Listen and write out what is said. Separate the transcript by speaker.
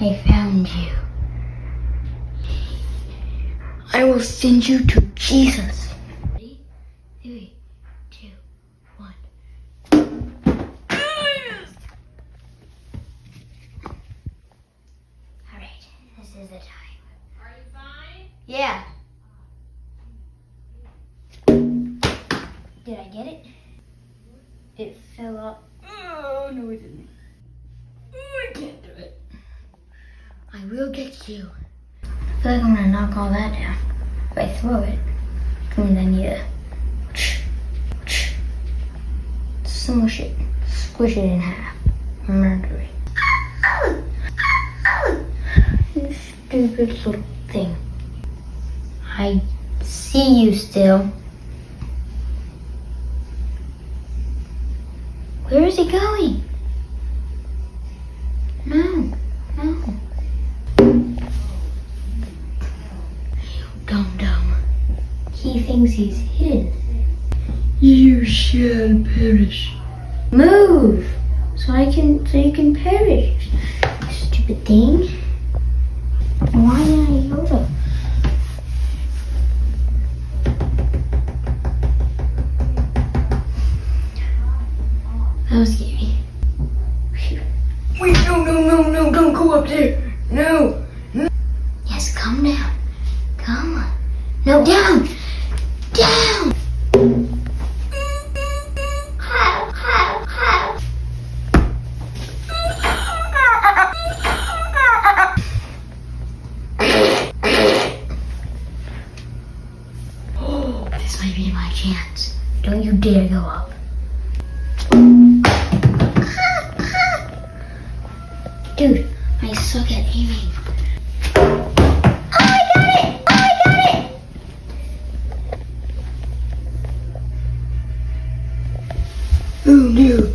Speaker 1: I found you. I will send you to Jesus. Ready? 3, 2, 1. Alright, this is the time.
Speaker 2: Are you fine?
Speaker 1: Yeah. Did I get it? It fell out. Oh, no it didn't. Oh, I can't do it. I will get you. I feel like I'm gonna knock all that down. If I throw it, which means I need to smush it, squish it in half, murder it. You stupid little thing. I see you still. Where is he going? No. Dum-dum. He thinks he's hidden. You shall perish. Move! So you can perish. Stupid thing. Why did I go to? That was scary. Wait, no, don't go up there. No. Yes, calm down. Come on. No, down. Oh, this might be my chance. Don't you dare go up. Dude, I suck at aiming. Oh, I got it! Oh no.